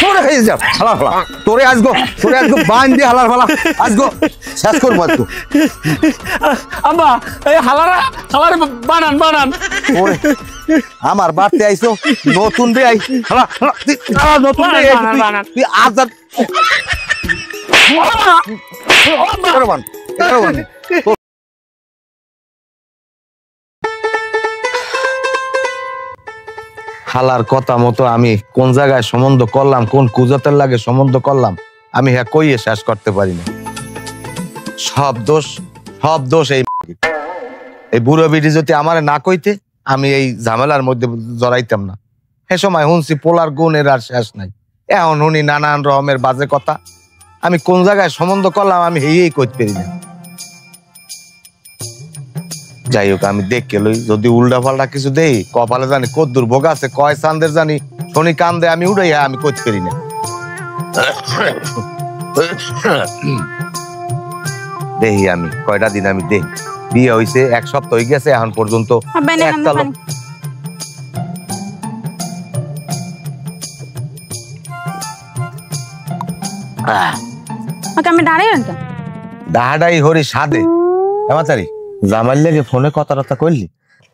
তোরে হয়ে যা হালার ফালা তোরে আজগো বান দিয়ে হালার ফালা আজগো শেষ করবো আজগো আব্বা এই হালারে বানান ওরে আমার বাড়তে আইছো নতুন বে আই হালা নতুন বে তুই আজাদ হালার কথা মতো আমি কোন জায়গায় সম্বন্ধ করলাম কোন কুজাতের লাগে সম্বন্ধ করলাম আমি হ্যাঁ কইয়ে শেষ করতে পারি না সব দোষ এই বুড়ো বিটি যদি আমারে না কইতে আমি এই ঝামেলার মধ্যে জড়াইতাম না সে সময় শুনছি পোলার গুণের আর শেষ নাই এখন শুনি নানান রকমের বাজে কথা আমি কোন জায়গায় সম্বন্ধ করলাম আমি হেই কইতে পারি না যাই হোক আমি দেখে লই যদি উল্টা পাল্টা কিছু দেই কপালে জানি কদ্দুর ভোগ আছে কয় চান্দের জানি শনি কান্দে আমি উড়াই আমি কইতে পারি না দেখি আমি কয়টা দিন আমি দেই বিয়ে হইছে এক সপ্তাহ হয়ে গেছে এখন পর্যন্ত একটা লোক আমি দাঁড়িয়ে ডাহাডাই হরি সাদে আমাচারি জামাইল লেগে ফোনে কথা কইলি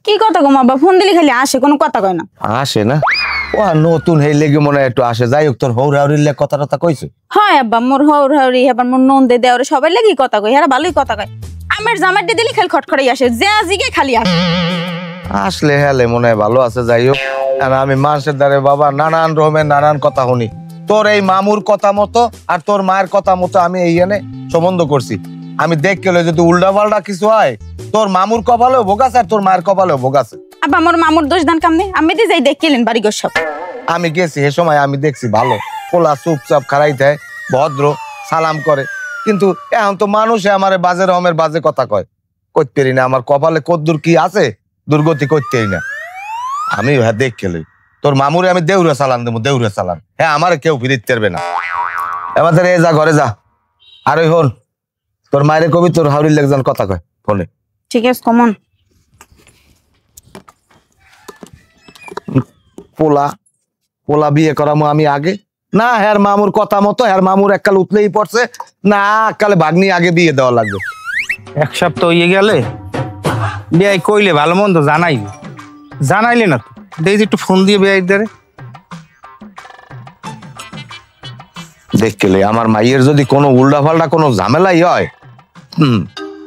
কি কথা গো বাবা ফোন দিলি খালি আসে কোনো কথা কয় না আসে না ও নতুন হেই লেগে মনে একটু আসে যাই হোক তোর হৌরাউরির লেগে কথা কইছে হয় আব্বা মোর হৌরাউরি এবার মোর নন্দে দেওরে সবাই লাগি কথা কই এরা ভালোই কথা কয় আমার জামাইটা দিলি খালি খটখটাই আসে যে আজিকে খালি আসে আসলে হেলে মনে হয় ভালো আছে যাই হোক আর আমি মানুষের দ্বারে বাবা নানান রকমের নানান কথা শুনি তোর এই মামুর কথা মতো আর তোর মায়ের কথা মতো আমি এই এনে সম্বন্ধ করছি আমি দেখে যদি উল্টা পাল্টা কিছু হয় তোর মামুর কপালেও ভোগ আছে আর তোর মায়ের কপালেও ভোগ আছে আব্বা মোর মামুর দোষ দান কামনে আমি তো যাই দেখলেন বাড়ি গো সব আমি গেছি এ সময় আমি দেখছি ভালো পোলা চুপচাপ খারাই দেয় ভদ্র সালাম করে কিন্তু এখন তো মানুষে আমার বাজে রকমের বাজে কথা কয় কইতে পারি না আমার কপালে কদ্দুর কি আছে দুর্গতি করতেই না আমি হ্যাঁ দেখে লই তোর মামুরে আমি দেউরে চালান দেবো দেউরে চালান হ্যাঁ আমার কেউ ফিরিতে পারবে না এবার এ যা ঘরে যা আর ওই হন তোর মায়ের কবি তোর হাউরির লেগজন কথা কয় ফোনে ঠিক আছে কমন পোলা বিয়ে করামো আমি আগে না হ্যার মামুর কথা মতো হ্যার মামুর এককাল উঠলেই পড়ছে না এককালে ভাগ্নি আগে বিয়ে দেওয়া লাগবে এক সপ্তাহ হয়ে গেলে বিয়ে কইলে ভালো মন্দ জানাইলে না তো দেখি একটু ফোন দিয়ে বিয়ে দারে দেখলে আমার মাইয়ের যদি কোনো উল্টা পাল্টা কোনো ঝামেলাই হয়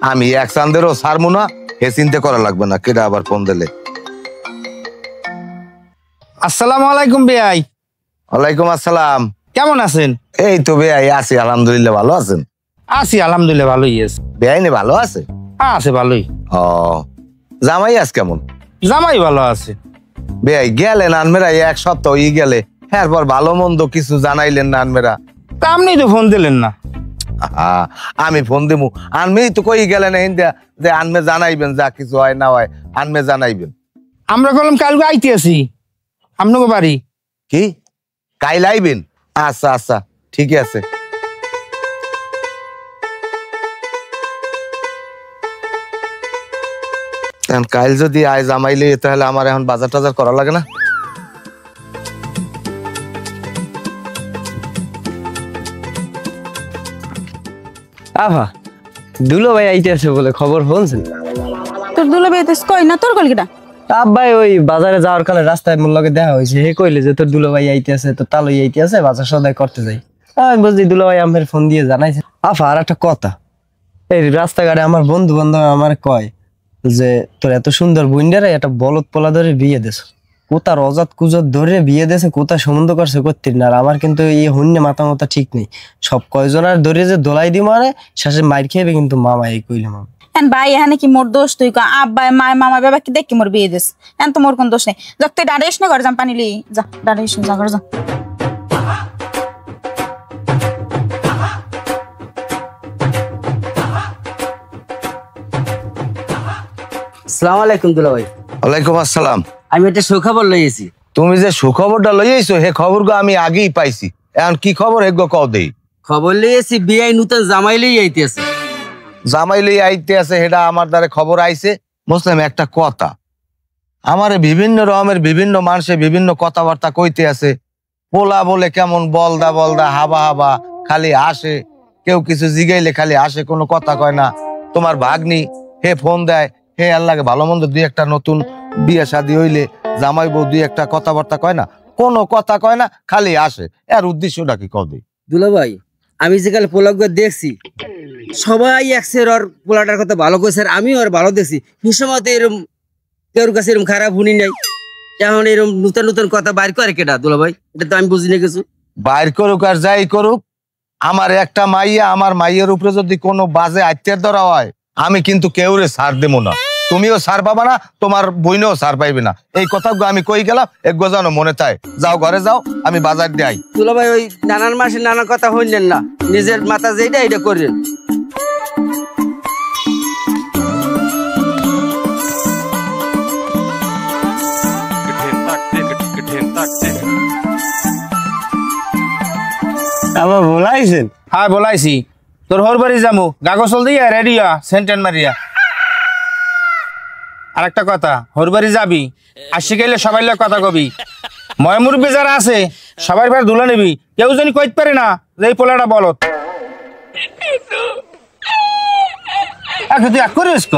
আমি এক চান্দেরও ছাড়বো না এ চিন্তা করা লাগবে না কেটা আবার ফোন দিলে আসসালামু আলাইকুম বেয়াই ওয়ালাইকুম আসসালাম কেমন আছেন এই তো বেয়াই আছি আলহামদুলিল্লাহ ভালো আছেন আছি আলহামদুলিল্লাহ ভালোই আছে বেয়াই নে ভালো আছে আছে ভালোই ও জামাই আজ কেমন জামাই ভালো আছে বেয়াই গেলেন আনমেরা এক সপ্তাহ ই গেলে এরপর ভালো মন্দ কিছু জানাইলেন না আনমেরা তা আপনি তো ফোন দিলেন না আমি ফোন দিমু আনমেই তো কই গেলেন হিন্দা যে আনমে জানাইবেন যা কিছু হয় না হয় আনমে জানাইবেন আমরা কলম কালকে আইতে আছি আপনাকে বাড়ি কি কাইল আইবেন আচ্ছা আচ্ছা ঠিক আছে কাইল যদি আয় জামাইলে তাহলে আমার এখন বাজার টাজার করা লাগে না আভা দুলো ভাই আইতে আছে বলে খবর শুনছেন তোর দুলো বেতে কই না তোর কলকিটা আব্বাই ওই বাজারে যাওয়ার কালে রাস্তায় মোর লগে দেখা হয়েছে হে কইলে যে তোর দুলো ভাই আইতে আছে তো তালই আইতে আছে বাজার সদাই করতে যাই আমি বুঝলি দুলো ভাই আমার ফোন দিয়ে জানাইছে আফা আর একটা কথা এই রাস্তাঘাটে আমার বন্ধু বান্ধব আমার কয় যে তোর এত সুন্দর বুইন্ডারে একটা বলদ পোলা ধরে বিয়ে দেছ কোথার অজাত কুজত ধরে বিয়ে দেছে কোথা সম্বন্ধ করছে করতে না আর আমার কিন্তু এই হন্যে মাথা মাথা ঠিক নেই সব কয়জন আর ধরে যে দোলাই দি মানে শেষে মাইর খেয়ে কিন্তু মামা এই কইলে মামা এন ভাই এখানে কি মোর দোষ তুই আব্বা মায় মামা বাবা কি দেখি মোর বিয়ে দিস এন তো মোর কোন দোষ নেই যখন তুই দাঁড়িয়েস না ঘরে যাম পানি লি যা দাঁড়িয়েস যা ঘরে যা আসসালামু আলাইকুম দুলা ভাই ওয়ালাইকুম আসসালাম আমি একটা সুখবর লইয়েছি তুমি যে সুখবরটা লইয়াইছো হে খবরগো আমি আগেই পাইছি এখন কি খবর হেগো কও দেই খবর লইয়েছি বিয়াই নতুন জামাই লই আইতেছে জামাই লই আইতে আছে হেডা আমার দ্বারে খবর আইছে মুসলিম একটা কথা আমারে বিভিন্ন রকমের বিভিন্ন মানুষে বিভিন্ন কথাবার্তা কইতে আছে পোলা বলে কেমন বলদা বলদা হাবা হাবা, খালি আসে, কেউ কিছু জিগাইলে খালি আসে, কোনো কথা কয় না। তোমার ভাগ্নি হে ফোন দেয়, হে আল্লাহকে ভালো মন্দ দুই একটা নতুন বিয়ে শাদী হইলে জামাই বউ দুই একটা কথাবার্তা কয় না, কোনো কথা কয় না, খালি আসে। এর উদ্দেশ্যটা কি কবে? দুলা ভাই আমি যেকালে পোলাগুলো দেখছি সবাই একসের ওর পোলাটার কথা ভালো কইছে, আর আমিও ওর ভালো দেখছি। এই সময় তো এরকম কেউর কাছে এরকম খারাপ শুনি নাই। এখন এরকম নতুন নতুন কথা বাইর করে কেটা দুলা ভাই? এটা তো আমি বুঝি না কিছু। বাইর করুক আর যাই করুক, আমার একটা মাইয়া, আমার মাইয়ের উপরে যদি কোনো বাজে আত্মীয় ধরা হয়, আমি কিন্তু কেউরে ছাড় দেবো না। তুমিও ছাড় পাবা না, তোমার বইনেও ছাড় পাইবে না। এই কথাগুলো আমি কই গেলাম, একগো জানো মনে থাকে। যাও ঘরে যাও, আমি বাজার দিয়ে আই। দুলা ভাই ওই নানান মাসে নানান কথা হইলেন না, নিজের মাথা যেটা এটা করেন। আমার বলাইছেন? হ্যাঁ বলাইছি, তোর হর বাড়ি যামু, গাগসল দিয়া রেডিয়া সেন্টেন মারিয়া। আর একটা কথা, হর বাড়ি যাবি, আসি গেলে সবাই লোক কথা কবি। ময়মুরব্বী যারা আছে সবাই ভাই ধুলে নিবি, কেউ জানি কইতে পারে না যে এই পোলাটা বলত। তুই এক করিস ক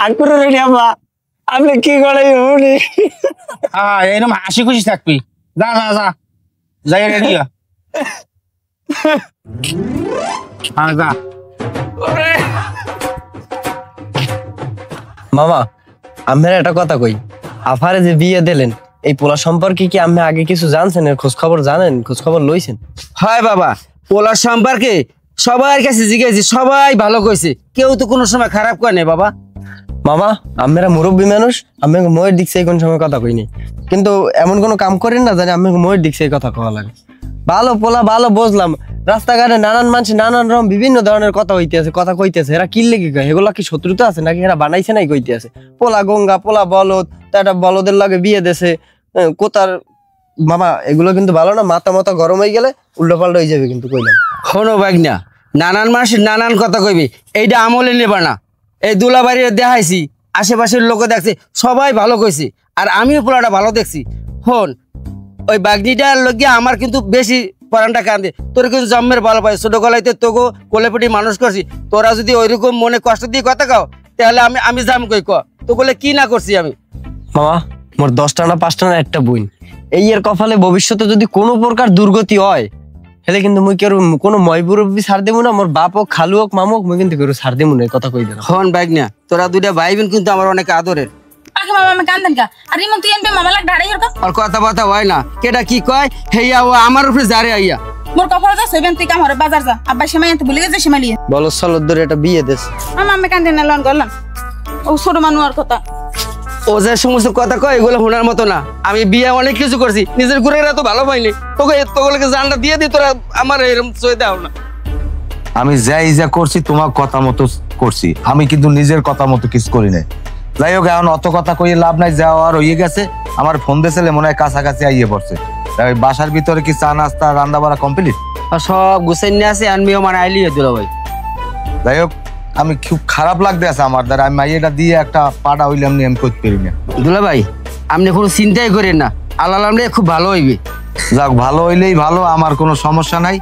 আঙ্কুর রেডি আব্বা, আপনি কি করে উনি? হ্যাঁ এরকম হাসি খুশি থাকবি। যা যা যা যাই রেডিয়া। হ্যাঁ যা। মামা আপনার একটা কথা কই, আফারে যে বিয়ে দিলেন এই পোলা সম্পর্কে কি আপনি আগে কিছু জানছেন? এর খোঁজ খবর জানেন? খোঁজ খবর লইছেন? হয় বাবা, পোলার সম্পর্কে সবার কাছে জিজ্ঞেসি, সবাই ভালো কইছে, কেউ তো কোনো সময় খারাপ করে নাই বাবা। মামা আপনারা মুরব্বী মানুষ, আপনাকে ময়ের দিক থেকে কোনো সময় কথা কইনি, কিন্তু এমন কোনো কাম করেন না জানি আপনাকে ময়ের দিক থেকে কথা কওয়া লাগে। ভালো পোলা ভালো বুঝলাম, রাস্তাঘাটে নানান মানুষ নানান রকম বিভিন্ন ধরনের কথা হইতেছে, কথা কইতেছে, এরা কি লেগে কয়? এগুলা কি শত্রুতা আছে নাকি এরা বানাইছে নাই কইতেছে? পোলা গঙ্গা, পোলা বলদ, একটা বলদের লাগে বিয়ে দেছে কোতার। মামা এগুলো কিন্তু ভালো না, মাথা মাথা গরম হয়ে গেলে উল্টো পাল্টা হয়ে যাবে কিন্তু কইলাম। শোনো ভাগনা, নানান মানুষের নানান কথা কইবি, এইটা আমলে নেবা না। এই দুলাবাড়ি দেখাইছি, আশেপাশের লোক দেখছে, সবাই ভালো কইছে, আর আমিও পোলাটা ভালো দেখছি। হন ওই বাগনিটার লগে আমার কিন্তু বেশি পরানটা কান্দে। তোর কিন্তু জন্মের ভালো পাই, ছোট গলাইতে তোকে কোলেপিটি মানুষ করছি। তোরা যদি ওইরকম মনে কষ্ট দিয়ে কথা কাও, তাহলে আমি যাম কই ক তো বলে কি না করছি আমি? মামা মোর 10টা না 5টা না একটা বই, এই এর কপালে ভবিষ্যতে যদি কোনো প্রকার দুর্গতি হয়, হেলে কিন্তু মুই কেউ কোনো ময়বুরব্বী ছাড় দেবো না। মোর বাপ হোক, খালু হোক, মামু হোক, মুই কিন্তু কেউ ছাড় দেবো না, কথা কই দিলাম। হন ভাগনা, তোরা দুইটা ভাই বোন কিন্তু আমার অনেক আদরের। আগে মামা আমি কান্দেন কা? আর ইমন তুই এনবে মামা লাগ ঢাড়াই হরকা। আর কথা বার্তা হয় না, কেটা কি কয় হেয়া ও আমার উপরে জারে আইয়া। মোর কপাল যা সেবেন তুই কাম হরে বাজার যা, আব্বা সেমাই আনতে ভুলে গেছে, সেমাই লিয়ে বলো চলো ধরে একটা বিয়ে দেশ। মামা আমি কান্দেন না, লন করলাম ও ছোট মানুষ আর কথা। ও যে সমস্ত কথা কয় এগুলো শোনার মতো না। আমি বিয়ে অনেক কিছু করছি, নিজের ঘুরে এত ভালো পাইনি, তোকে তোগুলোকে জানটা দিয়ে দি, তোরা আমার এরকম চয়ে দাও না। আমি যা করছি তোমার কথা মতো করছি, আমি কিন্তু নিজের কথা মতো কিছু করি নাই। যাই হোক, এখন অত কথা কইয়ে লাভ নাই, যাওয়ার হয়ে গেছে। আমার ফোন দিয়েছিলে মনে হয় কাছাকাছি আইয়ে পড়ছে। তাই বাসার ভিতরে কি চা নাস্তা রান্না বাড়া কমপ্লিট? আর সব গুছাই নিয়ে আসে, আনবিও মানে আইলি দুলা ভাই। যাই হোক, আমি খুব খারাপ লাগতে আছে আমার দ্বারা, আমি মাইয়েটা দিয়ে একটা পাড়া হইলাম নিয়ে আমি করতে পারি না। দুলা ভাই আপনি কোনো চিন্তাই করেন না, আল্লাহ নামলে খুব ভালো হইবে। যাক, ভালো হইলেই ভালো, আমার কোনো সমস্যা নাই।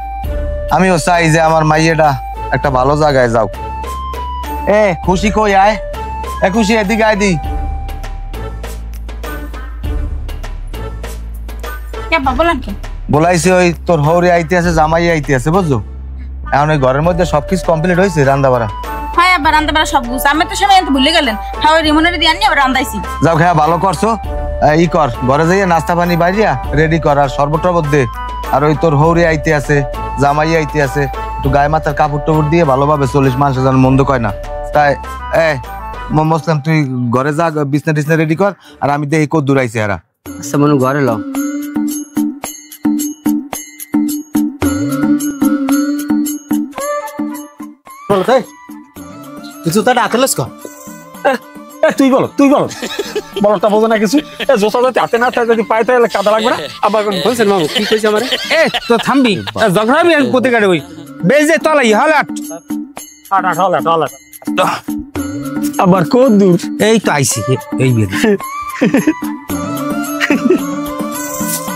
আমিও চাই যে আমার মাইয়েটা একটা ভালো জায়গায় যাও। খুশি কই আয়, খুশি এদিকে আয় দি। কে বাবা বলেন কি? বলাইছি ওই তোর হৌরে আইতে আছে, জামাই আইতে আছে, বুঝছো? এখন ওই ঘরের মধ্যে সবকিছু কমপ্লিট হয়েছে, রান্না বাড়া। হ্যাঁ আব্বা রান্না বাড়া সব গুছ, আমি তো সেমাই আনতে ভুলে গেলেন। হ্যাঁ ওই রিমনের দিয়ে আনি আবার রান্দাইছি। যাও, খেয়া ভালো করছো। ই কর, ঘরে যাইয়া নাস্তা পানি বাইরিয়া রেডি কর, আর শরবত টরবত দে। আর ওই তোর হৌরে আইতে আছে, জামাই আইতে আছে, একটু গায়ে মাথার কাপড় টাপড় দিয়ে ভালোভাবে 40 মানুষ যেন মন্দ কয় না। তাই মুসলাম তুই ঘরে যা, বিছনা টিছনা রেডি কর, আর আমি দেখি কত দূর আইছে এরা। আচ্ছা মনে ঘরে লো। কিছু তার আকেলেস কর। তুই বলো বলটা বোঝো না কিছু। জোসা যদি হাতে না থাকে, যদি পায়ে তাহলে কাদা লাগবে না। আবার বলছেন মামু কি কইছে আমারে? তো থামবি, ঝগড়াবি আর প্রতি গাড়ি ওই বেশ যে তলাই হালাট হলে আবার কত দূর? এই তো আইছি, এই বিয়ে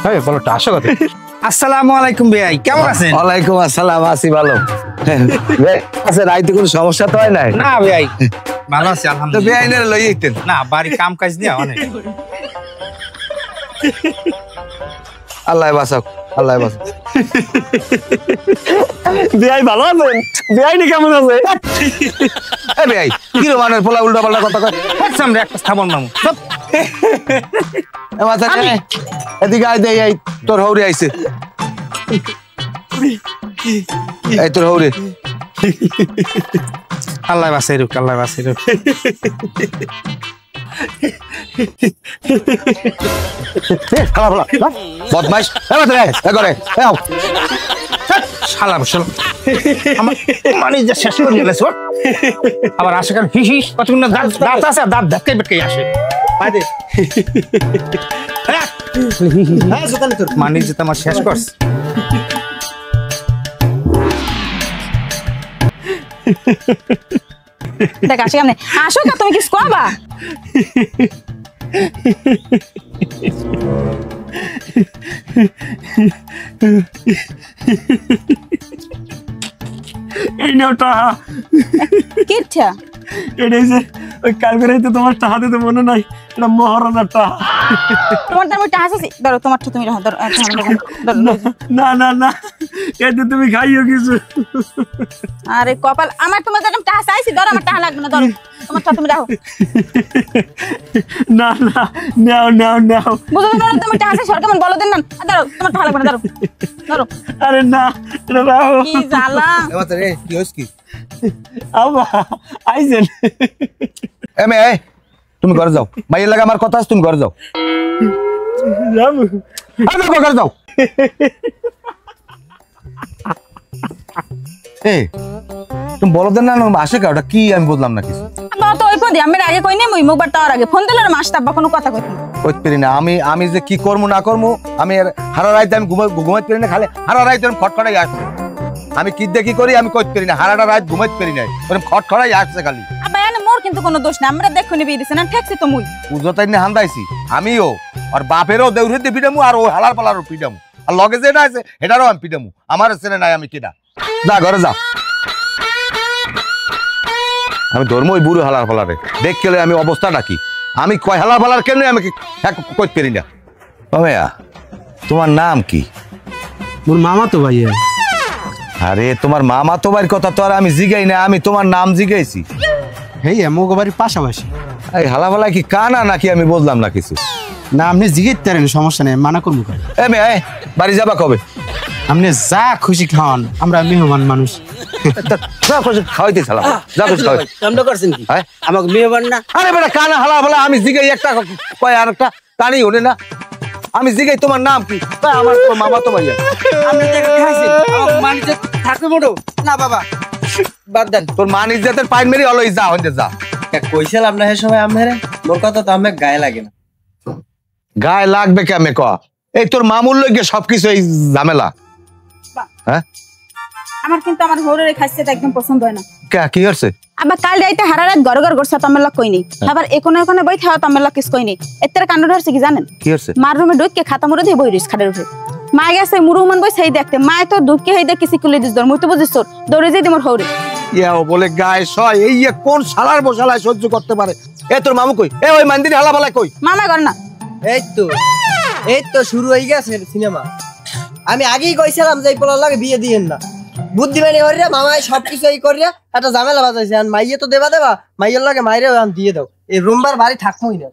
এই বলটা আসো কথা আসসালামু আলাইকুম ভাই, কেমন আছেন? ওয়ালাইকুম আসসালাম, আছি ভালো। আচ্ছা, রাইতে কোনো সমস্যা তো হয় নাই? না ভাই, ভালো আছি তো আলহামদুলিল্লাহ। বেআইনের লই আইতেন। না, বাড়ি কাম কাজ নিয়ে অনেক। আল্লাহ বাঁচাও, আল্লাহ বাঁচাও। বিয়াই ভালো আছেন? বিয়াই নি কেমন আছে? এ বেআই, কি রে মানের পোলা উল্টা পাল্টা কথা কয়? সামনে একটা স্থাপন নাম সব। এ মাথা নে, এদিকে আয় দেই, এই তোর হৌরে আইছে। এই তোর হৌরে। আল্লাহ বাঁচাই রুক, আল্লাহ বাঁচাই রুক। খালা বলা বদমাইশ। এ মাথা নে, এ করে এ আও। শালা বসল আমার মানে যে শেষ করে গেলেছ। আবার আশেখান ফিসিস কতক্ষণ দাঁত আছে, দাঁত ধাক্কাই বেটকাই আসে। মানে যে তোমার শেষ করছে। দেখ আসে কেমনে আসো না, তুমি কিছু কবা? এই নাও টাহা। কি ইচ্ছা? এটাই যে ওই কালকে রাইতে তোমার টাহা দিতে মনে নাই, এটা মহারানার টাহা। তোমার তার মধ্যে হাসি ধরো, তোমারটা তুমি ধরো, ধরো, না না না, এতে তুমি খাইও কিছু। আরে কপাল আমার, তোমার যেরকম টাহা চাইছি ধরো, আমার টাহা লাগবে না, ধরো তোমারটা তুমি রাখো। না না, নাও নাও নাও। বুঝো না তুমি টাহা চাই সরকার বলো দেন না, ধরো তোমার টাহা লাগবে না, ধরো ধরো। আরে না, এটা রাখো। কি জ্বালা। এ মাথা রে, কি হইছে কি? আবা আইছেন। এ মে, তুমি ঘরে যাও। মাইয়ের লাগে আমার কথা আছে, তুমি ঘরে যাও। যাবো। আমি ঘরে যাও। এ তুমি বলো দেন না, আসে কা ওটা কি আমি বুঝলাম না কিছু। আমার তো ওই পদি আমি আগে কই নি, মুই মুখবার তার আগে ফোন দিল মাস তাব্বা কোনো কথা কইনি। কইতে পারি না আমি যে কি করবো না করবো, আমি হারা রাইতে আমি ঘুমাইতে পারি না, খালি হারা রাইতে আমি খটখটাই আসছে। আমি কি দেখি করি আমি কইতে পারি না, হারাটা রাত ঘুমাইতে পারি না, খটখটাই আসছে খালি। আব্বা এনে মোর কিন্তু কোনো দোষ না, আমরা দেখো নি বিয়ে দিছে না, ঠেকছি তো মুই। পুজোটাই না হান্দাইছি আমিও, আর বাপেরও দেউরে দিয়ে পিটামু, আর ও হালার পালারও পিটামু, আর লগে যেটা আছে এটারও আমি পিটামু। আমার ছেলে নাই, আমি কেডা? যা ঘরে যা। আমি ধর্ম ওই বুড়ো হালার পালারে দেখ গেলে আমি অবস্থাটা কি, আমি কয় হালার পালার কেন আমি কইতে পারি না। ভাইয়া তোমার নাম কি? মোর মামা তো ভাইয়া। আরে তোমার মামা তো বাড়ির কথা তো আর আমি জিগাই না, আমি তোমার নাম জিগাইছি। হেই আমগো বাড়ির পাশাপাশি। এই হালাফালা কি কানা নাকি আমি বুঝলাম না কিছু। না আপনি জিগাইতে পারেন, সমস্যা নেই, মানা করবো কেন? এ মেয়ে বাড়ি যাবা কবে? আপনি যা খুশি খাওয়ান, আমরা মেহমান মানুষ। যা খুশি খাওয়াইতে চালাম, যা খুশি খাওয়াই। আমরা করছেন কি? হ্যাঁ? আমাকে মেহমান না? আরে বেটা কানা হালাফালা আমি জিগাই একটা কয় আর একটা কানি হলে না, আমি জিগাই তোমার নাম কি? তা আমার তো মামা তো ভাইয়া। আপনি টাকা খাইছেন, মানে যে থাকবে মোটো না বাবা, বাদ দেন। তোর মান ইজ্জতের পাইন মেরি হলো, যা হইতে যা। কইছিলাম না হে সময় আমরে, মোর কথা তো আমি গায়ে লাগে না। গায়ে লাগবে কেমনে ক? এই তোর মামুর লইগে সবকিছু এই ঝামেলা। হ্যাঁ আমার কিন্তু আমার হরে খাইছে একদম পছন্দ হয় না। কি হচ্ছে? আবার কাল রাইতে হারা রাত গড় গড় করছে, তামের লাগ কইনি। আবার এখানে এখানে বই থাও, তামের লাগ কিছু কইনি। এত্তের কাণ্ড ধরছে কি জানেন? কি হচ্ছে? মার রুমে ঢুকে খাতা মুড়ে দিয়ে বই রইস খাটের উপরে। মা গেছে মুরুমান বই সেই দেখতে, মায় তো ঢুকে হই দেখি সিকুলে দিস দর, মুই তো বুঝিস তোর দৌড়ে যাই তোমার হরে। ইয়াও বলে গায়ে সয়, এই কোন শালার বসালায় সহ্য করতে পারে? এ তোর মামু কই? এ ওই মন্দিরে হালাফালা কই? মামা করে না। এই তো শুরু হয়ে গেছে সিনেমা। আমি আগেই কইছিলাম যে এই পোলার লাগে বিয়ে দিয়েন না, বুদ্ধিমানি হরিয়া মামাই সবকিছু এই করিয়া একটা ঝামেলা বাজাইছে। আর মাইয়ে তো দেবা মাইয়ের লাগে মাইরে দিয়ে দাও, এই রোমবার বাড়ি থাকমই না।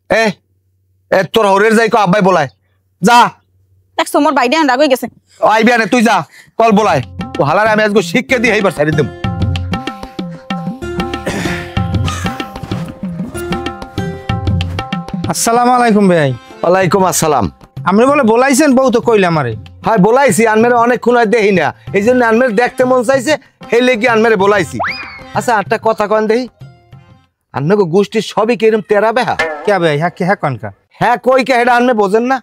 এ এ তোর হরের যাই কো আব্বাই বলায়, যা। দেখছো মোর বাইডে রাগ হয়ে গেছে। আইবিয়া নে তুই যা, কল বলায়। ও হালারে আমি আজকে শিক্ষা দিয়ে এইবার ছাড়ি দেব। আসসালামু আলাইকুম ভাই। ওয়ালাইকুম আসসালাম। আপনি বলে বলাইছেন, বউ তো কইলে আমারে। হ্যাঁ বলাইছি, আনমেরে অনেকক্ষণ হয় দেখি না, এই জন্য আনমের দেখতে মন চাইছে, সেই লেগে আনমেরে বলাইছি। আচ্ছা একটা কথা কন দেখি, আনমে গোষ্ঠীর সবই কিরম তেরা বেহা? কে ভাই? হ্যাঁ কে? হ্যাঁ কনকা? হ্যাঁ কই কে হেডা আনমে বোঝেন না?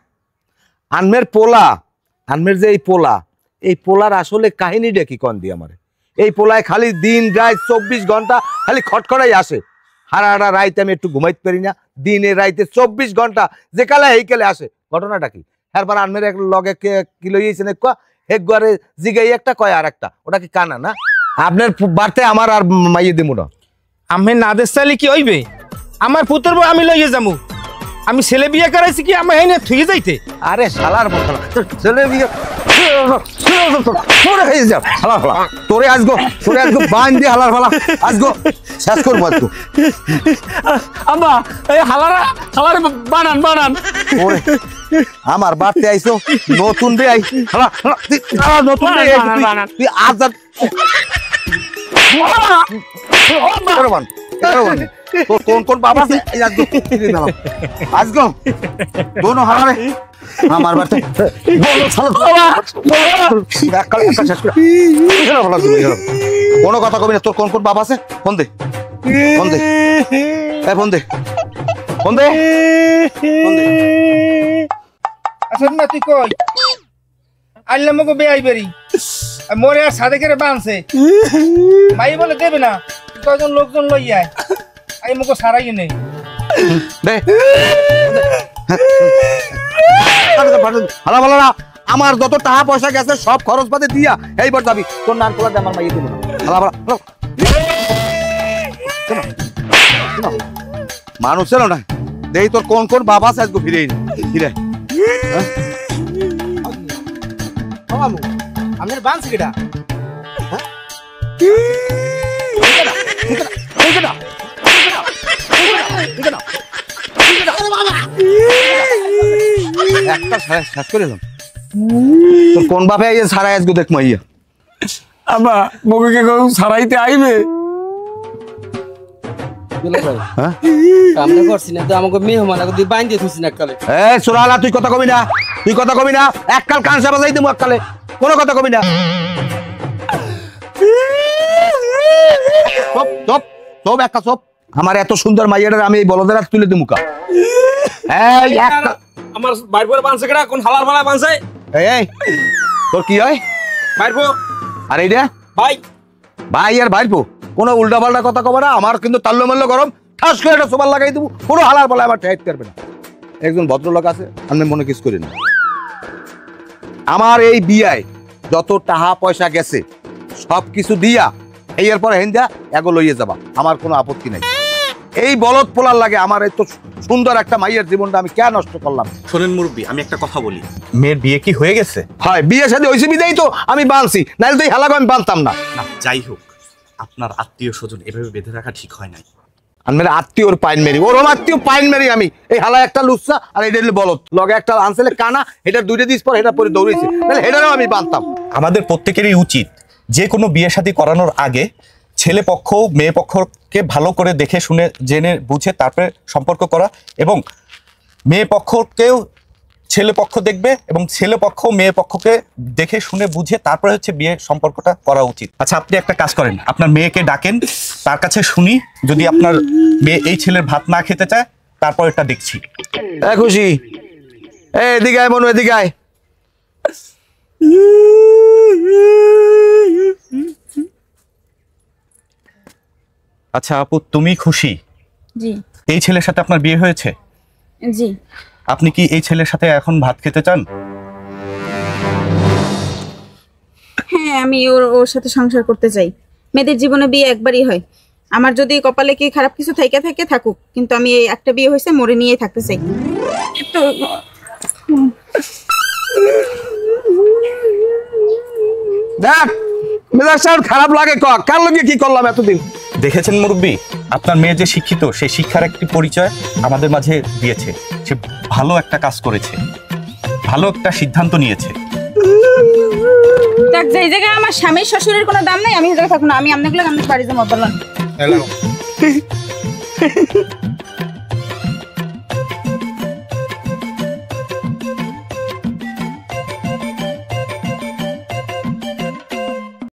আনমের পোলা, আনমের যে এই পোলার আসলে কাহিনীটা কি কন দি আমারে? এই পোলায় খালি দিন রাত 24 ঘন্টা খালি খটখটাই আসে। হারা রাইতে আমি একটু ঘুমাইতে পারি না, দিনে রাইতে 24 ঘন্টা যে কালে এই কালে আসে। ঘটনাটা কি? এরপর আনমের এক লগে কি লইয়েছেন এক ঘরে জিগাই একটা কয় আর একটা, ওটা কি কানা না? আপনার বাড়তে আমার আর মাইয়ে দিমু না। আমি না দেশ চাইলে কি হইবে? আমার পুত্র বউ আমি লইয়ে যাবো। আমি ছেলে বিয়ে করাইছি কি আমার এনে থুয়ে যাইতে? আরে শালার মতো ছেলে বিয়ে তোরে আসগো বান দিয়ে হালার ফালা আসগো শেষ করবো আজগো। আব্বা এই হালারা বানান ওরে আমার বাড়তে আইসো নতুন রে আই নতুন রে তুই আজাদ কোন বাবা আছে আজগো দোনো হালারে আমার বাড়তে কোনো কথা কবি না। তোর কোন কোন বাবা আছে ফোন দে ফোন দে ফোন দে ফোন দে ফোন দে। আচ্ছা না তুই কই আইলে মগো বে আইবেরি মোরে আর সাদেকের বানছে মাই বলে দেবে না কয়জন লোকজন লই আয় আই মগো সারাই নেই দে হালা ভালো না। আমার যত টাকা পয়সা গেছে সব খরচ পাতে দিয়া এইবার যাবি তোর নান পোলা আমার মাইয়ে দিব না। হালা ভালো মানুষ ছিল না দেই তোর কোন কোন বাবা আছে আজকে ফিরে ফিরে আমার বানছে কিটা একটা শেষ করে এলাম। তোর কোন বাপে আইয়ে সারাই আজকে দেখ মাইয়া আব্বা বউকে কেউ ছাড়াইতে আইবে? হ্যাঁ কামটা করছি না তো আমাকে মেহমান তুই বাইন দিয়ে থুসি না কালে। এই সুরালা তুই কথা কবি না, তুই কথা কবি না। এককাল কানসা বাজাই দেবো এককালে, কোনো কথা কবি না। চপ চপ একটা চপ। আমার এত সুন্দর মাইয়াটার আমি এই বলদের হাত তুলে দিমুকা। এই একটা আমার বাইরপুর বানছে কেডা? কোন হালার ফালা বানছে? এই তোর কি হয় বাইরপুর আর এইটা ভাই ভাই আর ভাইপো কোনো উল্টা পাল্টা কথা কবে না। আমার কিন্তু তাল্লো মাল্লো গরম ঠাস করে একটা সোবার লাগাই দেবো, কোনো হালার পালা আমার ঠেট করবে না। একজন ভদ্রলোক আছে আমি মনে কিছু করি না। আমার এই বিয়ায় যত টাকা পয়সা গেছে সব কিছু দিয়া এই এরপর হেন্দা এগো লইয়ে যাবা, আমার কোনো আপত্তি নাই। এই বলদ পোলার লাগে আমার এত সুন্দর একটা মাইয়ের জীবনটা আমি কেন নষ্ট করলাম? শোনেন মুরব্বী, আমি একটা কথা বলি, মেয়ের বিয়ে কি হয়ে গেছে? হয় বিয়ে সাথে হয়েছে বিদায় তো আমি বানছি, নাহলে তো এই হালাগো আমি বানতাম না। না যাই হোক, আপনার আত্মীয় স্বজন এভাবে বেঁধে রাখা ঠিক হয় নাই। আমি আত্মীয়র পাইন মেরি, ওরম আত্মীয় পাইন মেরি আমি। এই হালা একটা লুচ্ছা আর এটা বলদ লগে একটা আনছেলে কানা, এটা দুইটা দিস পর এটা পরে দৌড়েছে, তাহলে এটারও আমি বানতাম। আমাদের প্রত্যেকেরই উচিত যে কোনো বিয়ে শাদী করানোর আগে ছেলে পক্ষ মেয়ে পক্ষকে ভালো করে দেখে শুনে জেনে বুঝে তারপরে সম্পর্ক করা, এবং মেয়ে পক্ষকেও ছেলে পক্ষ দেখবে এবং ছেলে পক্ষ মেয়ে পক্ষকে দেখে শুনে বুঝে তারপরে হচ্ছে বিয়ে সম্পর্কটা করা উচিত। আচ্ছা আপনি একটা কাজ করেন, আপনার মেয়েকে ডাকেন, তার কাছে শুনি, যদি আপনার মেয়ে এই ছেলের ভাত না খেতে চায় তারপর এটা দেখছি। খুশি এদিকে আয় মনু, এদিকে আয়। আচ্ছা আপু, তুমি খুশি জি এই ছেলের সাথে আপনার বিয়ে হয়েছে? জি। আপনি কি এই ছেলের সাথে এখন ভাত খেতে চান? হ্যাঁ, আমি ওর সাথে সংসার করতে চাই। মেয়েদের জীবনে বিয়ে একবারই হয়। আমার যদি কপালে কি খারাপ কিছু থাকে থাকুক, কিন্তু আমি এই একটা বিয়ে হয়েছে মরে নিয়েই থাকতে চাই। তো দেখ মেজাজ সাহেব খারাপ লাগে, কার লগে কি করলাম এতদিন। দেখেছেন মুরব্বী, আপনার মেয়ে যে শিক্ষিত, সেই শিক্ষার একটি পরিচয় আমাদের মাঝে দিয়েছে। সে ভালো একটা কাজ করেছে, ভালো একটা সিদ্ধান্ত নিয়েছে। দেখ, যে জায়গায় আমার স্বামীর শ্বশুরের কোনো দাম নাই, আমি এই জায়গায় থাকবো না। আমি আপনাকে বাড়ি যাবো বললাম।